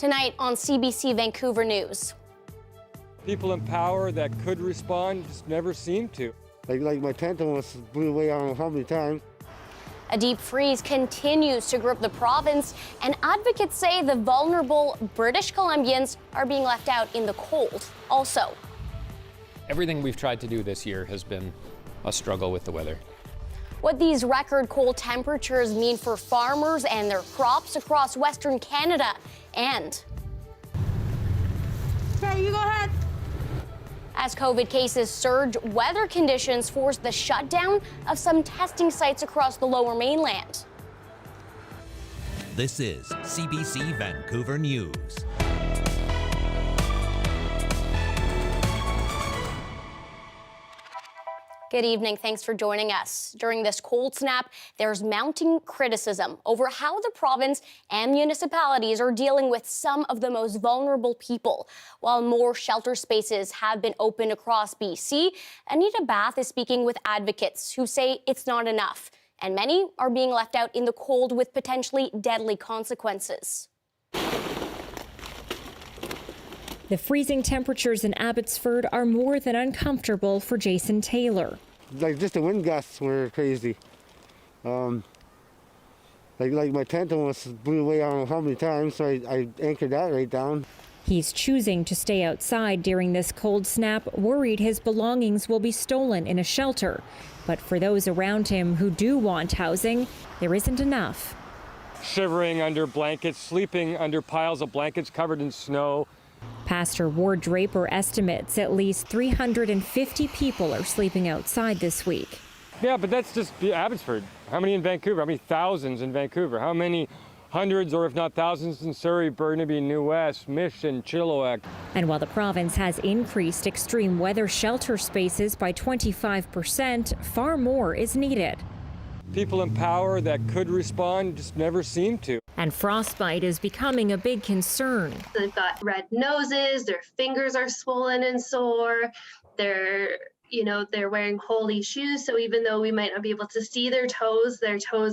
Tonight on CBC Vancouver News. People in power that could respond just never seem to. Like my tent almost blew away I don't know how many times. A deep freeze continues to grip the province, and advocates say the vulnerable British Columbians are being left out in the cold. Also, everything we've tried to do this year has been a struggle with the weather. What these record cold temperatures mean for farmers and their crops across Western Canada, and okay, you go ahead. As COVID cases surge, weather conditions forced the shutdown of some testing sites across the Lower Mainland. This is CBC Vancouver News. Good evening. Thanks for joining us. During this cold snap, there's mounting criticism over how the province and municipalities are dealing with some of the most vulnerable people. While more shelter spaces have been opened across BC, Anita Bath is speaking with advocates who say it's not enough, and many are being left out in the cold with potentially deadly consequences. The freezing temperatures in Abbotsford are more than uncomfortable for Jason Taylor. Like just the wind gusts were crazy. Like my tent almost blew away I don't know how many times, so I anchored that right down. He's choosing to stay outside during this cold snap, worried his belongings will be stolen in a shelter. But for those around him who do want housing, there isn't enough. Shivering under blankets, sleeping under piles of blankets covered in snow. Pastor Ward Draper estimates at least 350 people are sleeping outside this week. Yeah, but that's just Abbotsford. How many in Vancouver? How many thousands in Vancouver? How many hundreds or if not thousands in Surrey, Burnaby, New West, Mission, Chilliwack? And while the province has increased extreme weather shelter spaces by 25%, far more is needed. People in power that could respond just never seem to. And frostbite is becoming a big concern. They've got red noses, their fingers are swollen and sore. They're wearing holey shoes, so even though we might not be able to see their toes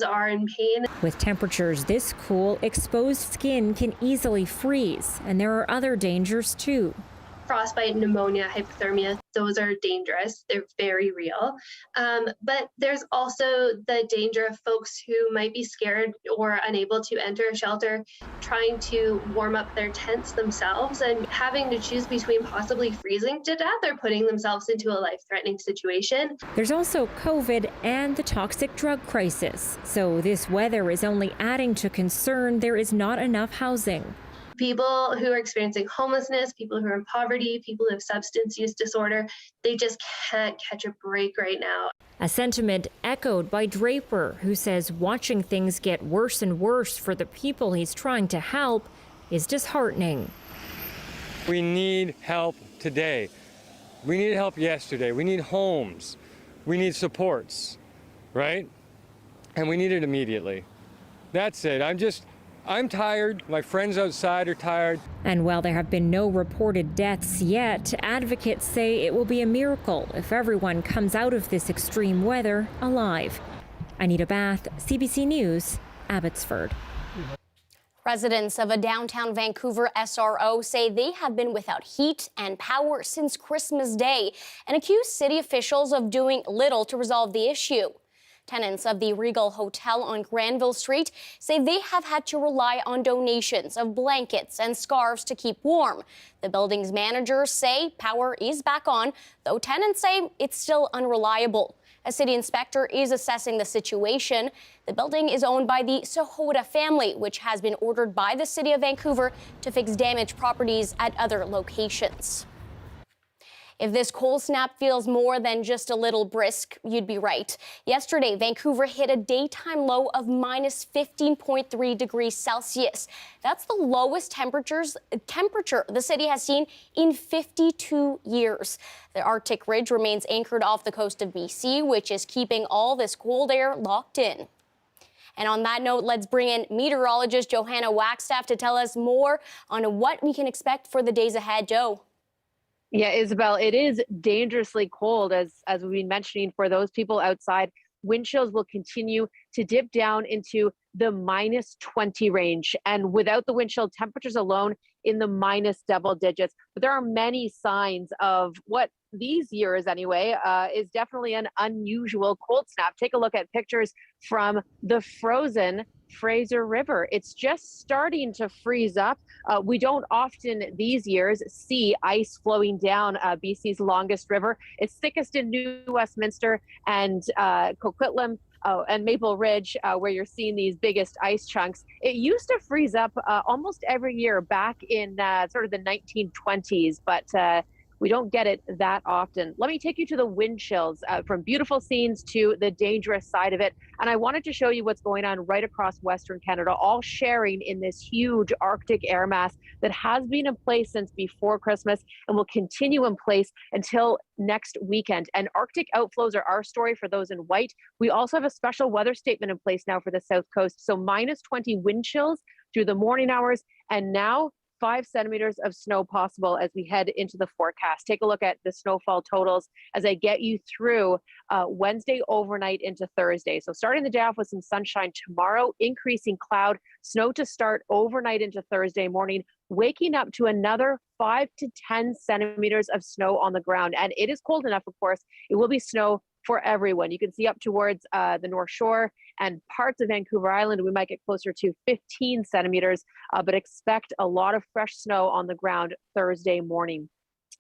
are in pain. With temperatures this cool, exposed skin can easily freeze, and there are other dangers too. Frostbite, pneumonia, hypothermia, those are dangerous. They're very real. But there's also the danger of folks who might be scared or unable to enter a shelter, trying to warm up their tents themselves and having to choose between possibly freezing to death or putting themselves into a life-threatening situation. There's also COVID and the toxic drug crisis. So this weather is only adding to concern there is not enough housing. People who are experiencing homelessness, people who are in poverty, people who have substance use disorder, they just can't catch a break right now. A sentiment echoed by Draper, who says watching things get worse and worse for the people he's trying to help is disheartening. We need help today. We needed help yesterday. We need homes. We need supports, right? And we need it immediately. That's it. I'm tired. My friends outside are tired. And while there have been no reported deaths yet, advocates say it will be a miracle if everyone comes out of this extreme weather alive. Anita Bath, CBC News, Abbotsford. Residents of a downtown Vancouver SRO say they have been without heat and power since Christmas Day and accuse city officials of doing little to resolve the issue. Tenants of the Regal Hotel on Granville Street say they have had to rely on donations of blankets and scarves to keep warm. The building's managers say power is back on, though tenants say it's still unreliable. A city inspector is assessing the situation. The building is owned by the Sahota family, which has been ordered by the City of Vancouver to fix damaged properties at other locations. If this cold snap feels more than just a little brisk, you'd be right. Yesterday, Vancouver hit a daytime low of minus 15.3 degrees Celsius. That's the lowest temperature the city has seen in 52 years. The Arctic Ridge remains anchored off the coast of BC, which is keeping all this cold air locked in. And on that note, let's bring in meteorologist Johanna Wagstaffe to tell us more on what we can expect for the days ahead. Joe. Yeah, Isabel, it is dangerously cold, as we've been mentioning, for those people outside wind chills will continue to dip down into the -20 range. And without the wind chill, temperatures alone in the minus double digits. But there are many signs of what these years anyway is definitely an unusual cold snap. Take a look at pictures from the frozen Fraser River. It's just starting to freeze up. We don't often these years see ice flowing down BC's longest river. It's thickest in New Westminster and Coquitlam and Maple Ridge, where you're seeing these biggest ice chunks. It used to freeze up almost every year back in sort of the 1920s, but we don't get it that often. Let me take you to the wind chills, from beautiful scenes to the dangerous side of it. And I wanted to show you what's going on right across Western Canada, all sharing in this huge Arctic air mass that has been in place since before Christmas and will continue in place until next weekend. And Arctic outflows are our story for those in white. We also have a special weather statement in place now for the South Coast. So -20 wind chills through the morning hours, and now 5 centimeters of snow possible as we head into the forecast. Take a look at the snowfall totals as I get you through Wednesday overnight into Thursday. So starting the day off with some sunshine tomorrow, increasing cloud, snow to start overnight into Thursday morning, waking up to another 5 to 10 centimeters of snow on the ground. And it is cold enough, of course, it will be snow for everyone. You can see up towards the North Shore and parts of Vancouver Island. We might get closer to 15 centimeters, but expect a lot of fresh snow on the ground Thursday morning.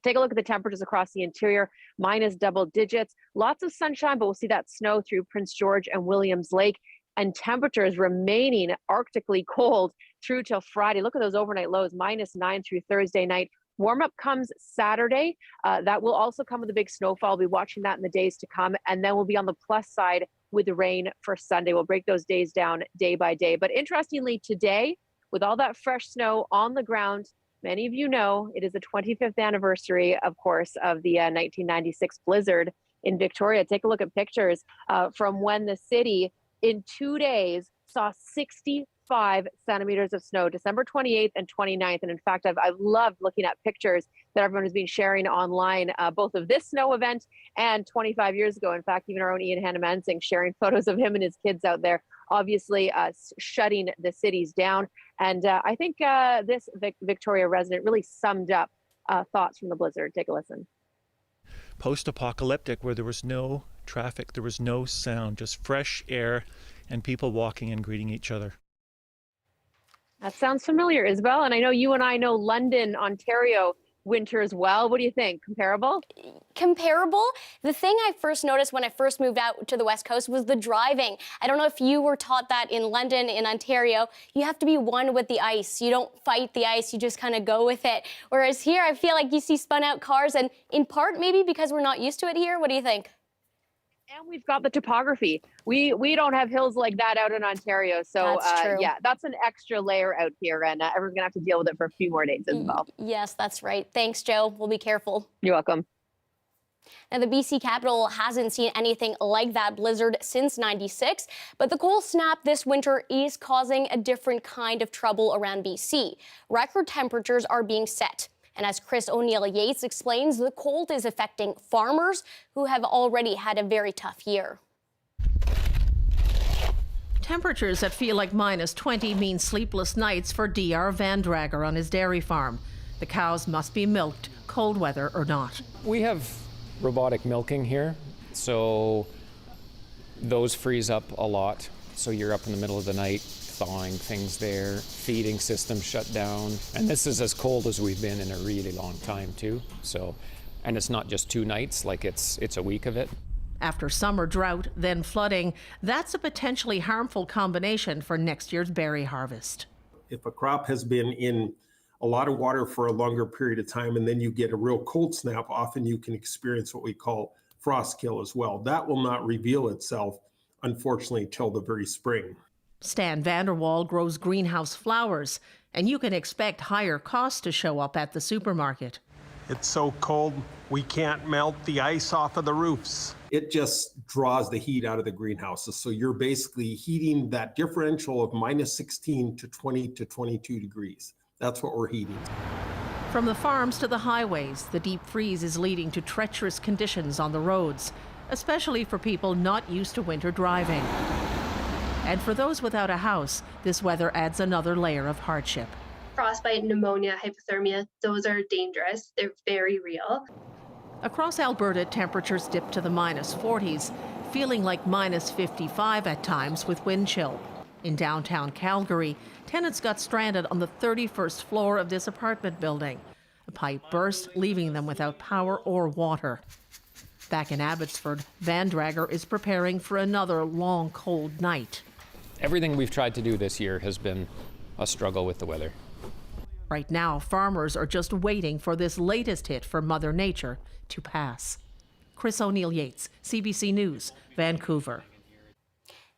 Take a look at the temperatures across the interior, minus double digits. Lots of sunshine, but we'll see that snow through Prince George and Williams Lake, and temperatures remaining arctically cold through till Friday. Look at those overnight lows, -9 through Thursday night. Warm up comes Saturday. That will also come with a big snowfall. We'll be watching that in the days to come. And then we'll be on the plus side with the rain for Sunday. We'll break those days down day by day. But interestingly, today, with all that fresh snow on the ground, many of you know it is the 25th anniversary, of course, of the 1996 blizzard in Victoria. Take a look at pictures from when the city in 2 days saw 65 centimeters of snow, December 28th and 29th. And in fact, I've loved looking at pictures that everyone has been sharing online, both of this snow event and 25 years ago. In fact, even our own Ian Hannamansing sharing photos of him and his kids out there, obviously shutting the cities down. And I think this Victoria resident really summed up thoughts from the blizzard. Take a listen. Post-apocalyptic, where there was no traffic, there was no sound, just fresh air and people walking and greeting each other. That sounds familiar, Isabelle. And I know you and I know London, Ontario winter as well. What do you think? Comparable? Comparable? The thing I first noticed when I first moved out to the West Coast was the driving. I don't know if you were taught that in London, in Ontario. You have to be one with the ice. You don't fight the ice, you just kind of go with it. Whereas here, I feel like you see spun out cars, and in part maybe because we're not used to it here. What do you think? And we've got the topography. We don't have hills like that out in Ontario. So yeah, that's an extra layer out here, and everyone's gonna have to deal with it for a few more days as well. Yes, that's right. Thanks, Joe. We'll be careful. You're welcome. Now, the BC capital hasn't seen anything like that blizzard since '96, but the cold snap this winter is causing a different kind of trouble around BC. Record temperatures are being set. And as Chris O'Neill-Yates explains, the cold is affecting farmers who have already had a very tough year. Temperatures that feel like -20 mean sleepless nights for DR Vandrager on his dairy farm. The cows must be milked, cold weather or not. We have robotic milking here, so those freeze up a lot. So you're up in the middle of the night thawing things there, feeding system shut down. And this is as cold as we've been in a really long time too. So, and it's not just 2 nights, like it's a week of it. After summer drought, then flooding, that's a potentially harmful combination for next year's berry harvest. If a crop has been in a lot of water for a longer period of time and then you get a real cold snap, often you can experience what we call frost kill as well. That will not reveal itself, unfortunately, till the very spring. Stan Vanderwall grows greenhouse flowers, and you can expect higher costs to show up at the supermarket. It's so cold, we can't melt the ice off of the roofs. It just draws the heat out of the greenhouses. So you're basically heating that differential of -16 to 20 to 22 degrees. That's what we're heating. From the farms to the highways, the deep freeze is leading to treacherous conditions on the roads. especially for people not used to winter driving. And for those without a house, this weather adds another layer of hardship. Frostbite, pneumonia, hypothermia, those are dangerous. They're very real. Across Alberta, temperatures dip to the -40s, feeling like -55 at times with wind chill. In downtown Calgary, tenants got stranded on the 31st floor of this apartment building. A pipe burst, leaving them without power or water. Back in Abbotsford, Van Dragger is preparing for another long, cold night. Everything we've tried to do this year has been a struggle with the weather. Right now, farmers are just waiting for this latest hit from Mother Nature to pass. Chris O'Neill-Yates, CBC News, Vancouver.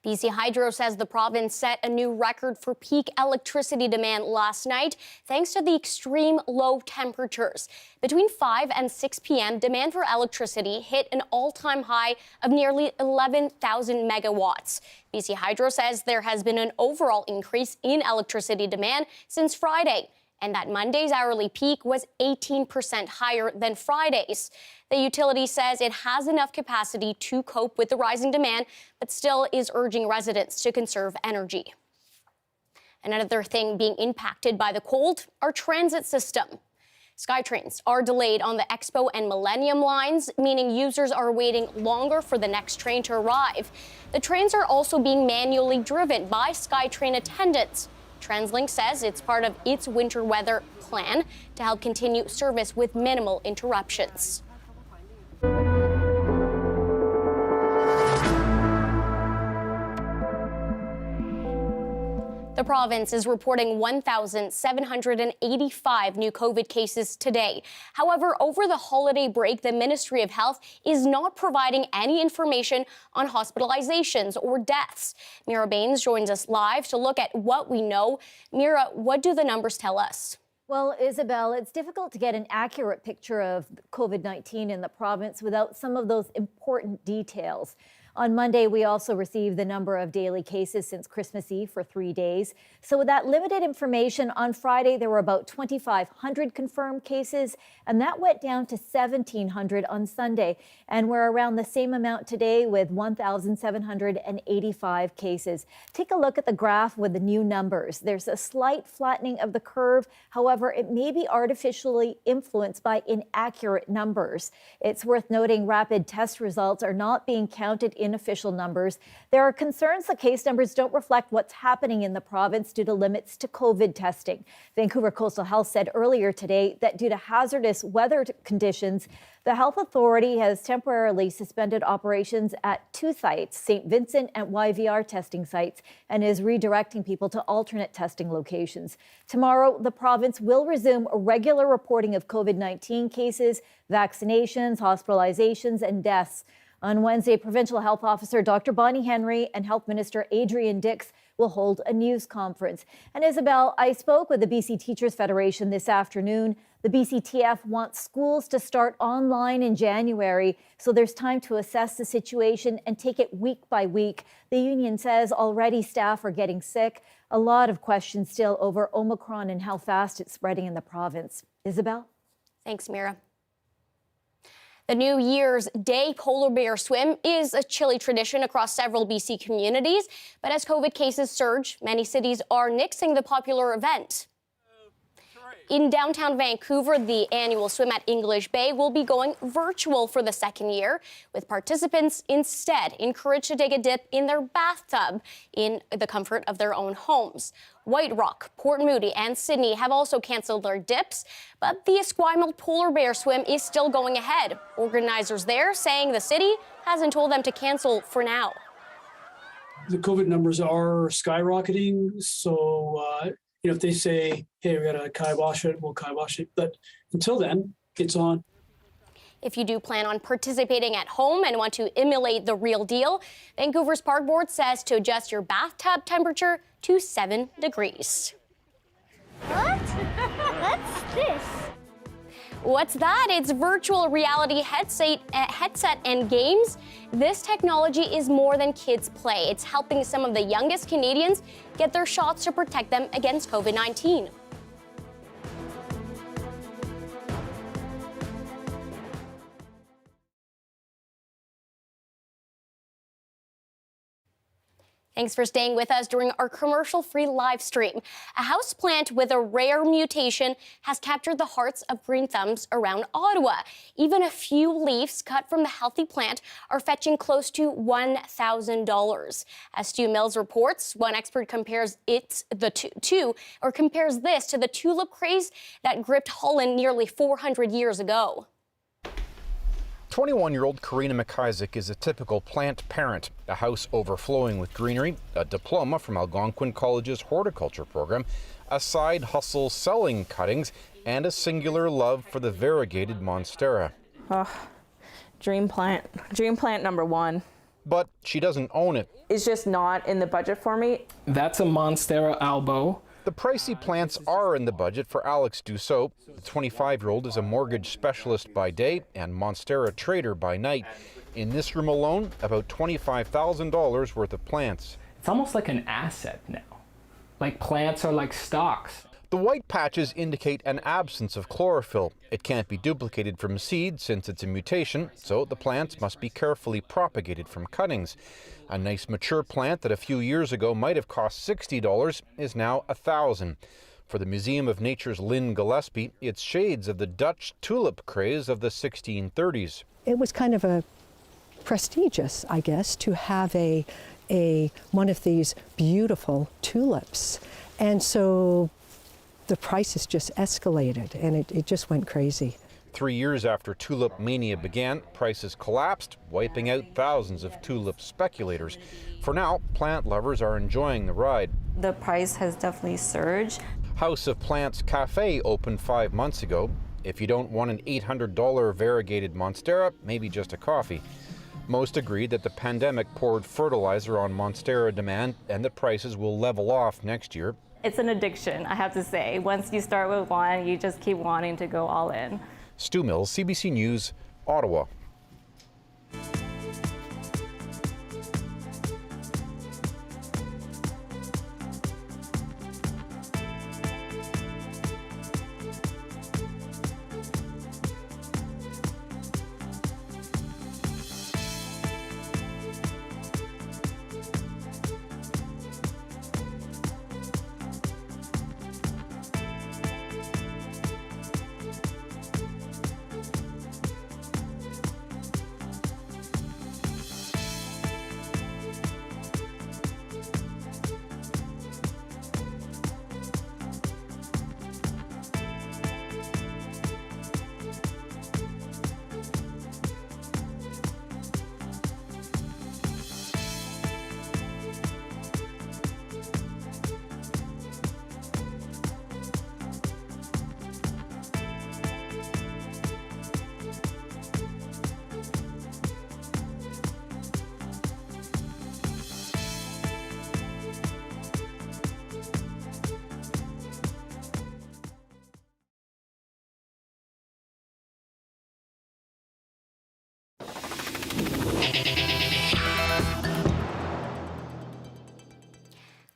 BC Hydro says the province set a new record for peak electricity demand last night thanks to the extreme low temperatures. Between 5 and 6 p.m., demand for electricity hit an all-time high of nearly 11,000 megawatts. BC Hydro says there has been an overall increase in electricity demand since Friday, and that Monday's hourly peak was 18% higher than Friday's. The utility says it has enough capacity to cope with the rising demand, but still is urging residents to conserve energy. Another thing being impacted by the cold, our transit system. Skytrains are delayed on the Expo and Millennium lines, meaning users are waiting longer for the next train to arrive. The trains are also being manually driven by Skytrain attendants. TransLink says it's part of its winter weather plan to help continue service with minimal interruptions. The province is reporting 1,785 new COVID cases today. However, over the holiday break, the Ministry of Health is not providing any information on hospitalizations or deaths. Mira Baines joins us live to look at what we know. Mira, what do the numbers tell us? Well, Isabelle, it's difficult to get an accurate picture of COVID-19 in the province without some of those important details. On Monday, we also received the number of daily cases since Christmas Eve for 3 days. So with that limited information, on Friday, there were about 2,500 confirmed cases, and that went down to 1,700 on Sunday. And we're around the same amount today with 1,785 cases. Take a look at the graph with the new numbers. There's a slight flattening of the curve. However, it may be artificially influenced by inaccurate numbers. It's worth noting rapid test results are not being counted in official numbers. There are concerns the case numbers don't reflect what's happening in the province due to limits to COVID testing. Vancouver Coastal Health said earlier today that due to hazardous weather conditions, the health authority has temporarily suspended operations at 2 sites, St. Vincent and YVR testing sites, and is redirecting people to alternate testing locations. Tomorrow, the province will resume a regular reporting of COVID-19 cases, vaccinations, hospitalizations, and deaths. On Wednesday, Provincial Health Officer Dr. Bonnie Henry and Health Minister Adrian Dix will hold a news conference. And Isabelle, I spoke with the BC Teachers Federation this afternoon. The BCTF wants schools to start online in January, so there's time to assess the situation and take it week by week. The union says already staff are getting sick. A lot of questions still over Omicron and how fast it's spreading in the province. Isabelle? Thanks, Mira. The New Year's Day polar bear swim is a chilly tradition across several BC communities, but as COVID cases surge, many cities are nixing the popular event. In downtown Vancouver, the annual swim at English Bay will be going virtual for the second year, with participants instead encouraged to take a dip in their bathtub in the comfort of their own homes. White Rock, Port Moody, and Sydney have also canceled their dips, but the Esquimalt polar bear swim is still going ahead. Organizers there saying the city hasn't told them to cancel for now. The COVID numbers are skyrocketing, so if they say, hey, we got to kibosh it, we'll kibosh it. But until then, it's on. If you do plan on participating at home and want to emulate the real deal, Vancouver's Park Board says to adjust your bathtub temperature to 7 degrees. What? What's this? What's that? It's virtual reality headset and games. This technology is more than kids play. It's helping some of the youngest Canadians get their shots to protect them against COVID-19. Thanks for staying with us during our commercial-free live stream. A houseplant with a rare mutation has captured the hearts of green thumbs around Ottawa. Even a few leaves cut from the healthy plant are fetching close to $1,000. As Stu Mills reports, one expert compares this to the tulip craze that gripped Holland nearly 400 years ago. 21-year-old Karina McIsaac is a typical plant parent, a house overflowing with greenery, a diploma from Algonquin College's horticulture program, a side hustle selling cuttings, and a singular love for the variegated Monstera. Dream plant number one. But she doesn't own it. It's just not in the budget for me. That's a Monstera albo. The pricey plants are in the budget for Alex Dussault. The 25-year-old is a mortgage specialist by day and Monstera trader by night. In this room alone, about $25,000 worth of plants. It's almost like an asset now. Like plants are like stocks. The white patches indicate an absence of chlorophyll. It can't be duplicated from seed since it's a mutation, so the plants must be carefully propagated from cuttings. A nice mature plant that a few years ago might have cost $60 is now $1,000. For the Museum of Nature's Lynn Gillespie, it's shades of the Dutch tulip craze of the 1630s. It was kind of a prestigious, I guess, to have one of these beautiful tulips. And so the prices just escalated and it just went crazy. 3 years after tulip mania began, prices collapsed, wiping out thousands of tulip speculators. For now, plant lovers are enjoying the ride. The price has definitely surged. House of Plants Cafe opened 5 months ago. If you don't want an $800 variegated Monstera, maybe just a coffee. Most agreed that the pandemic poured fertilizer on Monstera demand and that prices will level off next year. It's an addiction, I have to say. Once you start with one, you just keep wanting to go all in. Stu Mills, CBC News, Ottawa.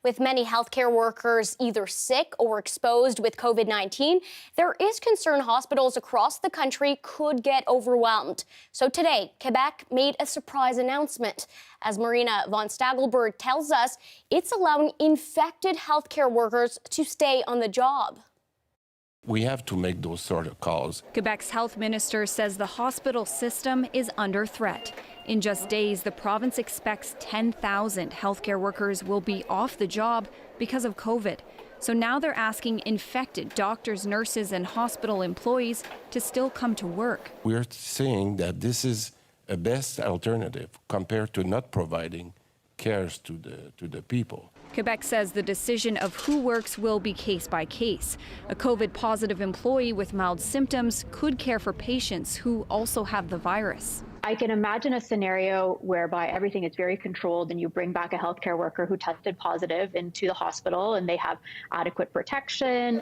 With many healthcare workers either sick or exposed with COVID-19, there is concern hospitals across the country could get overwhelmed. So today, Quebec made a surprise announcement. As Marina von Stagelberg tells us, it's allowing infected healthcare workers to stay on the job. We have to make those sort of calls. Quebec's health minister says the hospital system is under threat. In just days, the province expects 10,000 healthcare workers will be off the job because of COVID. So now they're asking infected doctors, nurses, and hospital employees to still come to work. We're saying that this is a best alternative compared to not providing cares to the people. Quebec says the decision of who works will be case by case. A COVID-positive employee with mild symptoms could care for patients who also have the virus. I can imagine a scenario whereby everything is very controlled and you bring back a healthcare worker who tested positive into the hospital and they have adequate protection.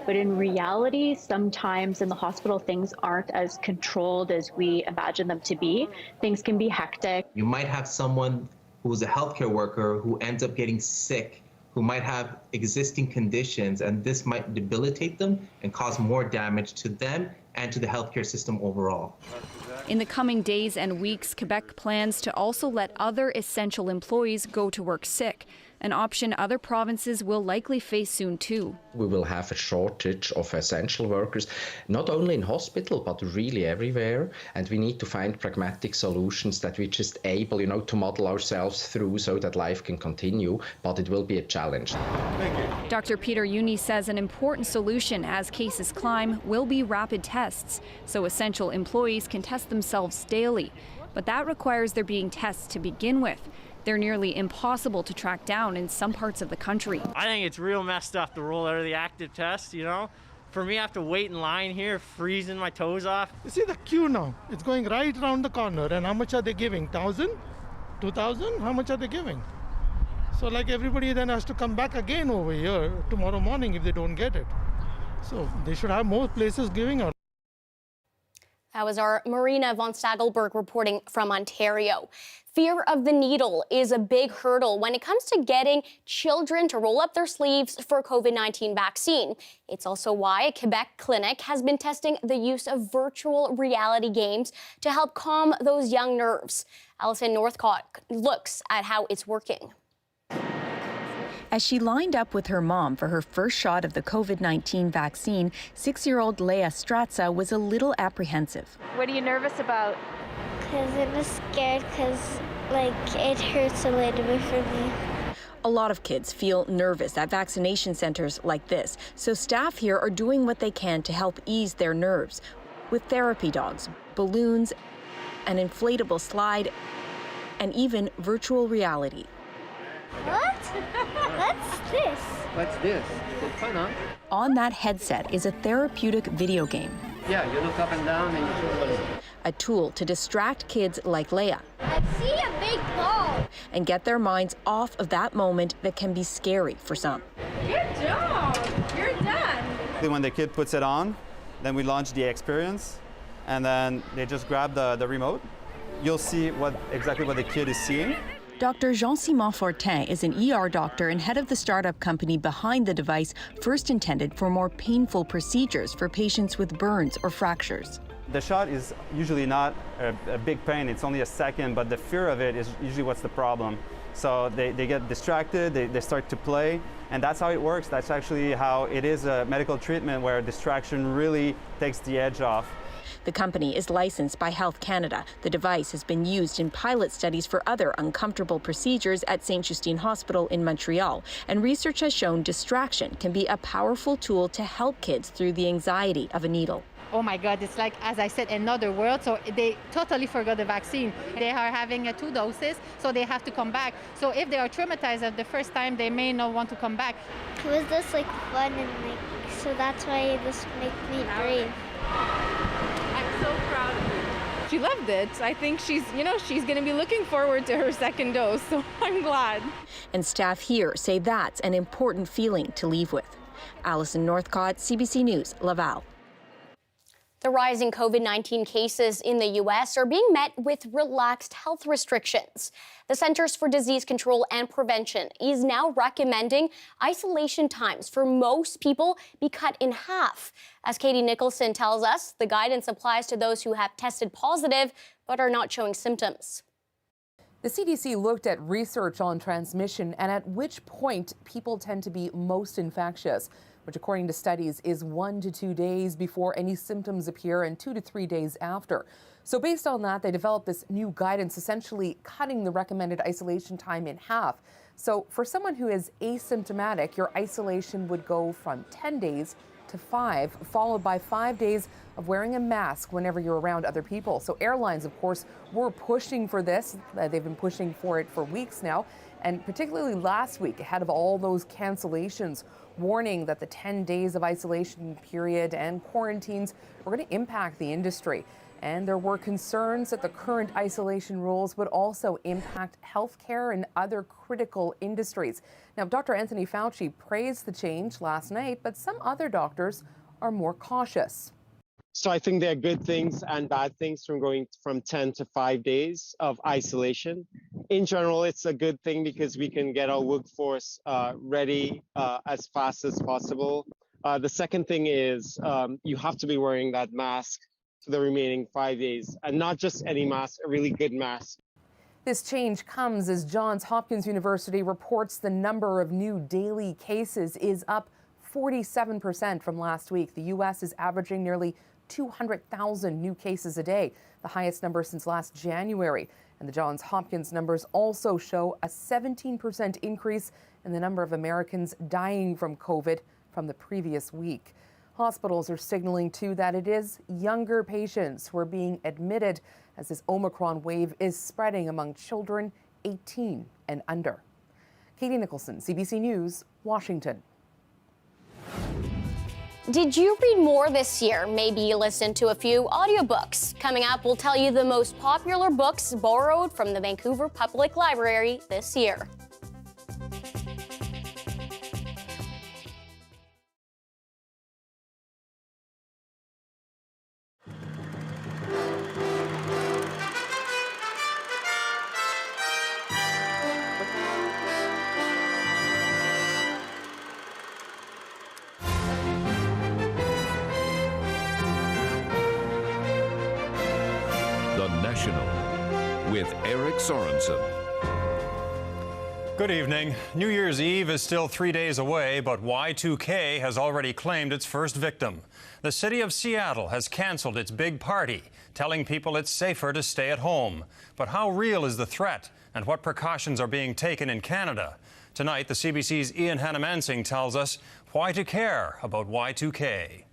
But in reality, sometimes in the hospital, things aren't as controlled as we imagine them to be. Things can be hectic. You might have someone who's a healthcare worker who ends up getting sick who might have existing conditions, and this might debilitate them and cause more damage to them and to the healthcare system overall. In the coming days and weeks, Quebec plans to also let other essential employees go to work sick, an option other provinces will likely face soon too. We will have a shortage of essential workers, not only in hospital, but really everywhere. And we need to find pragmatic solutions that we're just able, to model ourselves through so that life can continue, but it will be a challenge. Dr. Peter Uni says an important solution as cases climb will be rapid tests, so essential employees can test themselves daily. But that requires there being tests to begin with. They're nearly impossible to track down in some parts of the country. I think it's real messed up to roll out of the active test, For me, I have to wait in line here, freezing my toes off. You see the queue now, it's going right around the corner, and how much are they giving? 1,000? 2,000? How much are they giving? So like everybody then has to come back again over here tomorrow morning if they don't get it. So they should have more places giving out. That was our Marina von Stagelberg reporting from Ontario. Fear of the needle is a big hurdle when it comes to getting children to roll up their sleeves for a COVID-19 vaccine. It's also why a Quebec clinic has been testing the use of virtual reality games to help calm those young nerves. Alison Northcott looks at how it's working. As she lined up with her mom for her first shot of the COVID-19 vaccine, 6-year-old Leah Stratza was a little apprehensive. What are you nervous about? Because I was scared because, it hurts a little bit for me. A lot of kids feel nervous at vaccination centers like this, so staff here are doing what they can to help ease their nerves with therapy dogs, balloons, an inflatable slide, and even virtual reality. What? What's this? What's this? It's fun, huh? On that headset is a therapeutic video game. Yeah, you look up and down and you shoot. A tool to distract kids like Leah. I see a big ball. And get their minds off of that moment that can be scary for some. Good job. You're done. When the kid puts it on, then we launch the experience, and then they just grab the remote. You'll see exactly what the kid is seeing. Dr. Jean-Simon Fortin is an ER doctor and head of the startup company behind the device first intended for more painful procedures for patients with burns or fractures. The shot is usually not a big pain, it's only a second, but the fear of it is usually what's the problem. So they get distracted, they start to play, and that's how it works. That's actually how it is a medical treatment where distraction really takes the edge off. The company is licensed by Health Canada. The device has been used in pilot studies for other uncomfortable procedures at St. Justine Hospital in Montreal, and research has shown distraction can be a powerful tool to help kids through the anxiety of a needle. Oh my God, it's like, as I said, another world. So they totally forgot the vaccine. They are having 2 doses, so they have to come back. So if they are traumatized at the first time, they may not want to come back. It was just fun and so that's why this makes me brave. I'm so proud of her. She loved it. I think she's going to be looking forward to her second dose, so I'm glad. And staff here say that's an important feeling to leave with. Alison Northcott, CBC News, Laval. The rising COVID-19 cases in the U.S. are being met with relaxed health restrictions. The Centers for Disease Control and Prevention is now recommending isolation times for most people be cut in half. As Katie Nicholson tells us, the guidance applies to those who have tested positive but are not showing symptoms. The CDC looked at research on transmission and at which point people tend to be most infectious, which according to studies is 1 to 2 days before any symptoms appear and 2 to 3 days after. So based on that, they developed this new guidance, essentially cutting the recommended isolation time in half. So for someone who is asymptomatic, your isolation would go from 10 days to 5, followed by 5 days of wearing a mask whenever you're around other people. So airlines, of course, were pushing for this. They've been pushing for it for weeks now, and particularly last week, ahead of all those cancellations, warning that the 10 days of isolation period and quarantines were going to impact the industry. And there were concerns that the current isolation rules would also impact healthcare and other critical industries. Now, Dr. Anthony Fauci praised the change last night, but some other doctors are more cautious. So I think there are good things and bad things from going from 10 to 5 days of isolation. In general, it's a good thing because we can get our workforce ready as fast as possible. The second thing is you have to be wearing that mask for the remaining 5 days, and not just any mask, a really good mask. This change comes as Johns Hopkins University reports the number of new daily cases is up 47% from last week. The U.S. is averaging nearly 200,000 new cases a day, the highest number since last January. And the Johns Hopkins numbers also show a 17% increase in the number of Americans dying from COVID from the previous week. Hospitals are signaling, too, that it is younger patients who are being admitted as this Omicron wave is spreading among children 18 and under. Katie Nicholson, CBC News, Washington. Did you read more this year? Maybe you listened to a few audiobooks. Coming up, we'll tell you the most popular books borrowed from the Vancouver Public Library this year. With Eric Sorensen. Good evening. New Year's Eve is still 3 days away, but Y2K has already claimed its first victim. The city of Seattle has canceled its big party, telling people it's safer to stay at home. But how real is the threat, and what precautions are being taken in Canada? Tonight, the CBC's Ian Hannamansing tells us why to care about Y2K.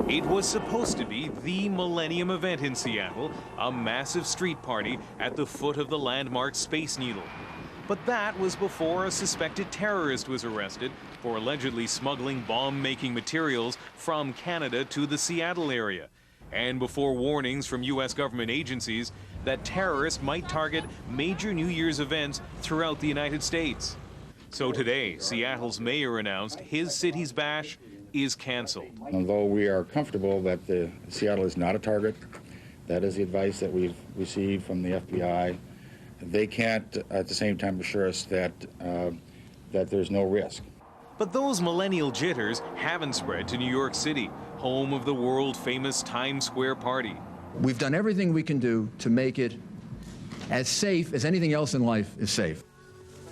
It was supposed to be the Millennium event in Seattle, a massive street party at the foot of the landmark Space Needle. But that was before a suspected terrorist was arrested for allegedly smuggling bomb-making materials from Canada to the Seattle area, and before warnings from U.S. government agencies that terrorists might target major New Year's events throughout the United States. So today, Seattle's mayor announced his city's bash is canceled. Although we are comfortable that Seattle is not a target, that is the advice that we've received from the FBI. They can't, at the same time, assure us that there's no risk. But those millennial jitters haven't spread to New York City, home of the world-famous Times Square party. We've done everything we can do to make it as safe as anything else in life is safe.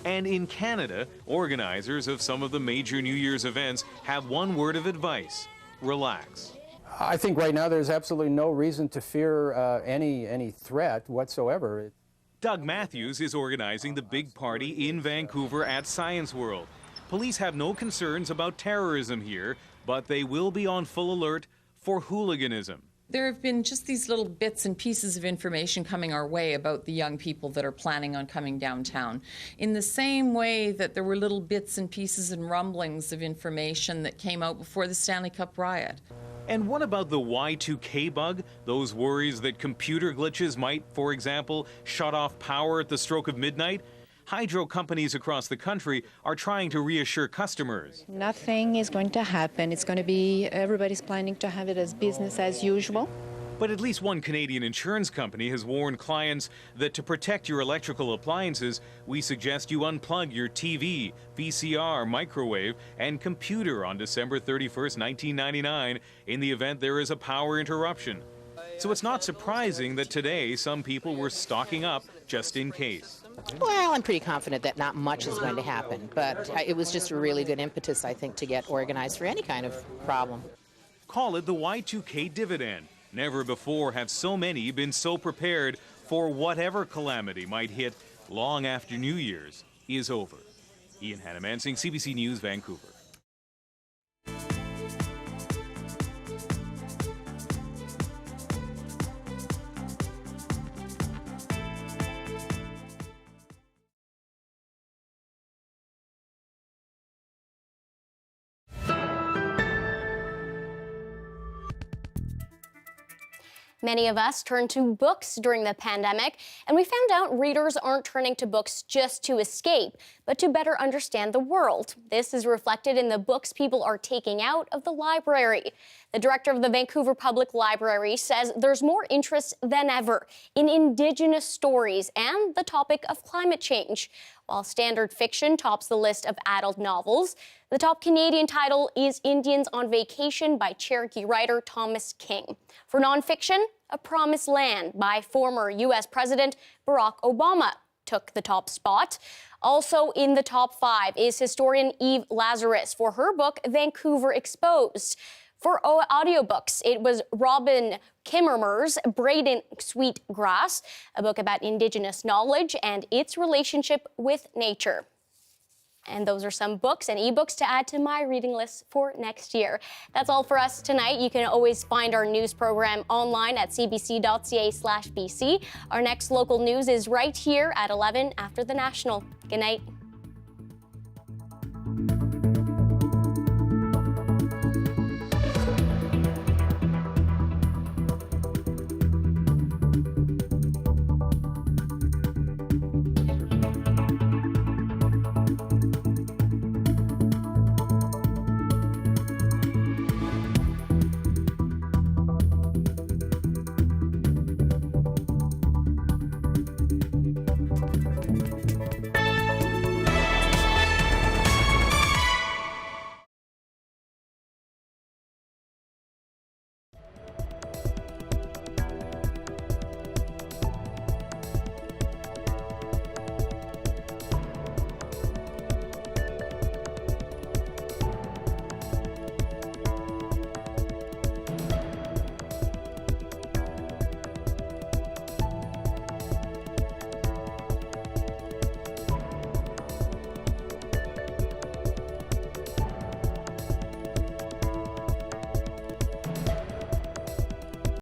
And in Canada, organizers of some of the major New Year's events have one word of advice: relax. I think right now there's absolutely no reason to fear any threat whatsoever. Doug Matthews is organizing the big party in Vancouver at Science World. Police have no concerns about terrorism here, but they will be on full alert for hooliganism. There have been just these little bits and pieces of information coming our way about the young people that are planning on coming downtown. In the same way that there were little bits and pieces and rumblings of information that came out before the Stanley Cup riot. And what about the Y2K bug? Those worries that computer glitches might, for example, shut off power at the stroke of midnight? Hydro companies across the country are trying to reassure customers. Nothing is going to happen. It's going to be, everybody's planning to have it as business as usual. But at least one Canadian insurance company has warned clients that to protect your electrical appliances, we suggest you unplug your TV, VCR, microwave, and computer on December 31st, 1999, in the event there is a power interruption. So it's not surprising that today some people were stocking up just in case. Well, I'm pretty confident that not much is going to happen, but it was just a really good impetus, I think, to get organized for any kind of problem. Call it the Y2K dividend. Never before have so many been so prepared for whatever calamity might hit long after New Year's is over. Ian Hannamansing, CBC News, Vancouver. Many of us turned to books during the pandemic, and we found out readers aren't turning to books just to escape, but to better understand the world. This is reflected in the books people are taking out of the library. The director of the Vancouver Public Library says there's more interest than ever in Indigenous stories and the topic of climate change. While standard fiction tops the list of adult novels, the top Canadian title is Indians on Vacation by Cherokee writer Thomas King. For nonfiction, A Promised Land by former U.S. President Barack Obama took the top spot. Also in the top 5 is historian Eve Lazarus for her book Vancouver Exposed. For audiobooks, it was Robin Kimmermer's Braden Sweetgrass, a book about Indigenous knowledge and its relationship with nature. And those are some books and ebooks to add to my reading list for next year. That's all for us tonight. You can always find our news program online at cbc.ca/BC. Our next local news is right here at 11 after the National. Good night.